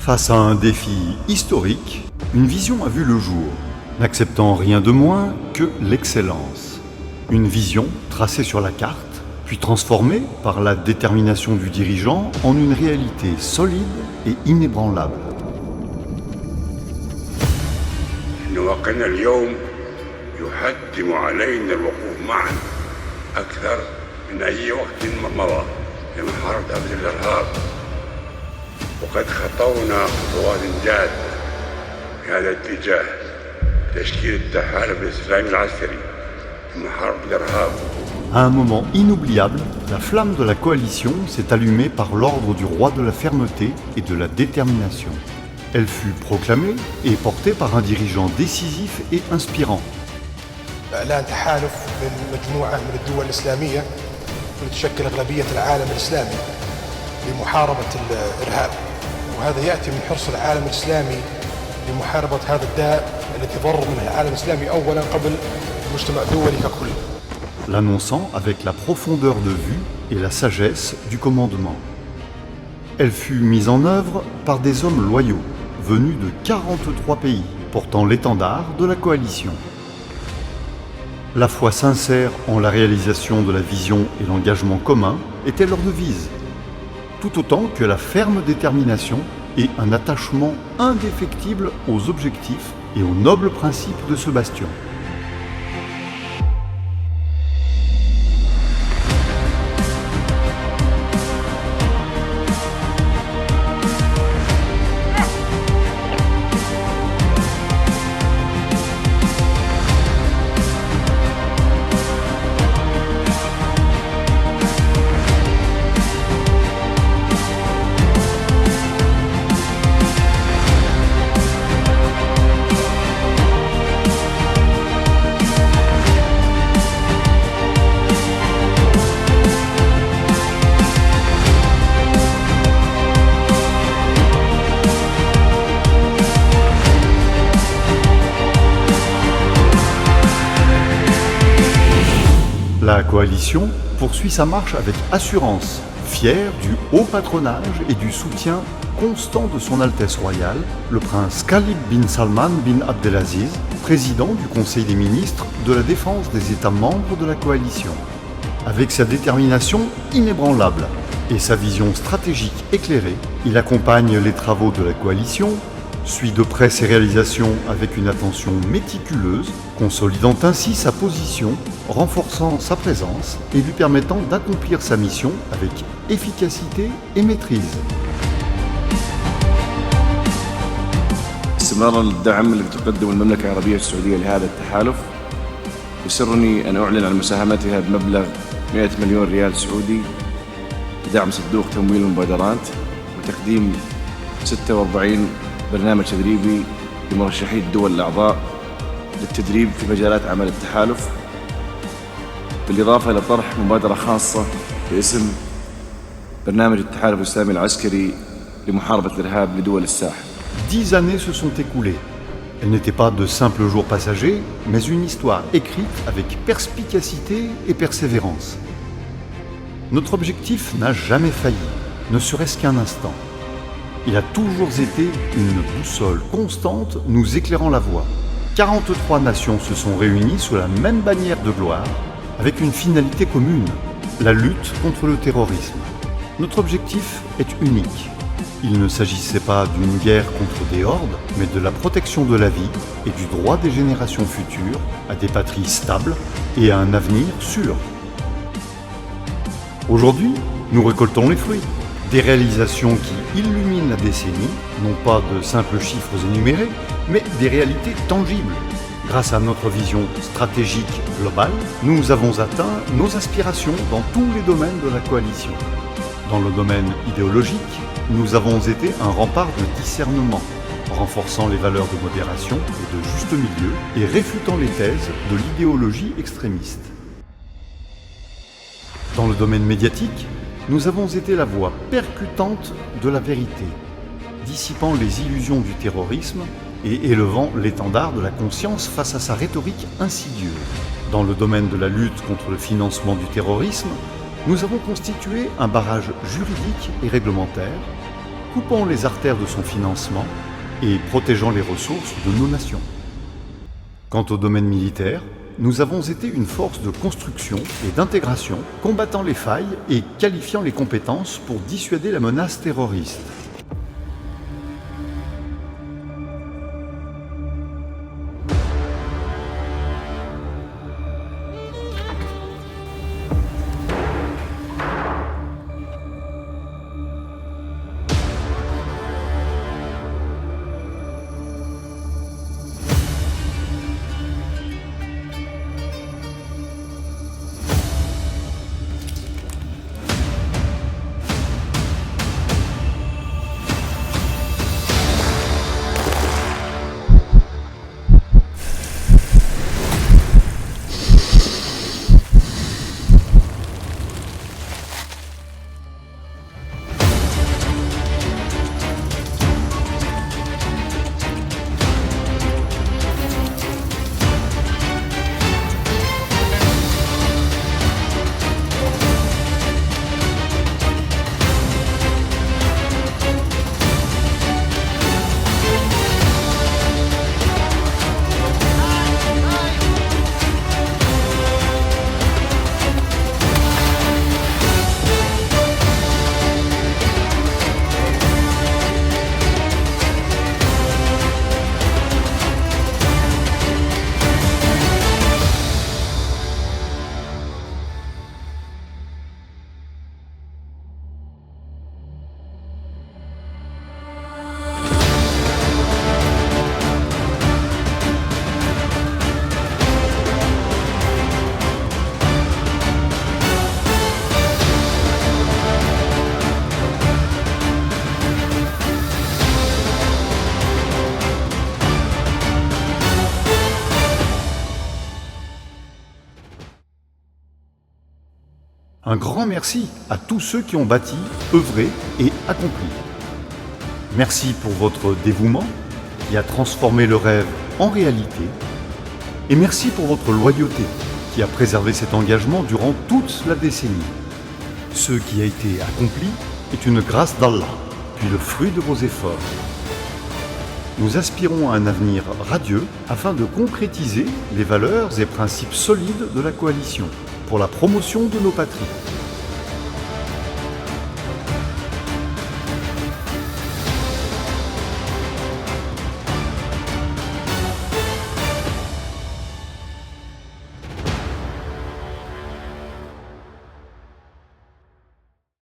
Face à un défi historique, une vision a vu le jour, n'acceptant rien de moins que l'excellence. Une vision tracée sur la carte, puis transformée par la détermination du dirigeant en une réalité solide et inébranlable. واقعنا اليوم يحتم علينا الوقوف معا أكثر من أي وقت مضى لمحاربة الإرهاب وقد خطونا خطوات جادة في هذا الاتجاه تشكيل التحالف الإسلامي العسكري لمحاربة الإرهاب. À un moment inoubliable, la flamme de la coalition s'est allumée par l'ordre du roi de la fermeté et de la détermination. Elle fut proclamée et portée par un dirigeant décisif et inspirant. إعلان تحالف بين مجموعة من الدول الإسلامية تشكل أغلبية العالم الإسلامي لمحاربة الإرهاب، وهذا يأتي من حرص العالم الإسلامي لمحاربة هذا الداء الذي ضر منه العالم الإسلامي أولا قبل المجتمع الدولي ككل. L'annonçant avec la profondeur de vue et la sagesse du commandement. Elle fut mise en œuvre par des hommes loyaux, venus de 43 pays, portant l'étendard de la coalition. La foi sincère en la réalisation de la vision et l'engagement commun était leur devise, tout autant que la ferme détermination et un attachement indéfectible aux objectifs et aux nobles principes de ce bastion. La coalition poursuit sa marche avec assurance, fière du haut patronage et du soutien constant de son Altesse royale, le prince Khalid bin Salman bin Abdelaziz, président du Conseil des ministres de la défense des États membres de la coalition. Avec sa détermination inébranlable et sa vision stratégique éclairée, il accompagne les travaux de la coalition, suit de près ses réalisations avec une attention méticuleuse, consolidant ainsi sa position, renforçant sa présence et lui permettant d'accomplir sa mission avec efficacité et maîtrise. استمرارا للدعم الذي تقدم المملكة العربية السعودية لهذا التحالف، يسرني أن أعلن عن مساهمتها بمبلغ 100 مليون ريال سعودي لدعم صندوق تمويل المبادرات وتقديم 46 برنامج تدريبي لمرشحي الدول الأعضاء للتدريب في مجالات عمل التحالف، بالإضافة إلى طرح مبادرة خاصة باسم برنامج التحالف الإسلامي العسكري لمحاربة الإرهاب لدول الساحل. 10 années se sont écoulées. Elles n'étaient pas de simples jours passagers, mais une histoire écrite avec perspicacité et persévérance. Notre objectif n'a jamais failli, ne serait-ce qu'un instant. Il a toujours été une boussole constante nous éclairant la voie. 43 nations se sont réunies sous la même bannière de gloire, avec une finalité commune, la lutte contre le terrorisme. Notre objectif est unique. Il ne s'agissait pas d'une guerre contre des hordes, mais de la protection de la vie et du droit des générations futures à des patries stables et à un avenir sûr. Aujourd'hui, nous récoltons les fruits. Des réalisations qui illuminent la décennie, non pas de simples chiffres énumérés, mais des réalités tangibles. Grâce à notre vision stratégique globale, nous avons atteint nos aspirations dans tous les domaines de la coalition. Dans le domaine idéologique, nous avons été un rempart de discernement, renforçant les valeurs de modération et de juste milieu et réfutant les thèses de l'idéologie extrémiste. Dans le domaine médiatique, nous avons été la voix percutante de la vérité, dissipant les illusions du terrorisme et élevant l'étendard de la conscience face à sa rhétorique insidieuse. Dans le domaine de la lutte contre le financement du terrorisme, nous avons constitué un barrage juridique et réglementaire, coupant les artères de son financement et protégeant les ressources de nos nations. Quant au domaine militaire, nous avons été une force de construction et d'intégration, combattant les failles et qualifiant les compétences pour dissuader la menace terroriste. Un grand merci à tous ceux qui ont bâti, œuvré et accompli. Merci pour votre dévouement qui a transformé le rêve en réalité. Et merci pour votre loyauté qui a préservé cet engagement durant toute la décennie. Ce qui a été accompli est une grâce d'Allah, puis le fruit de vos efforts. Nous aspirons à un avenir radieux afin de concrétiser les valeurs et principes solides de la coalition pour la promotion de nos patries.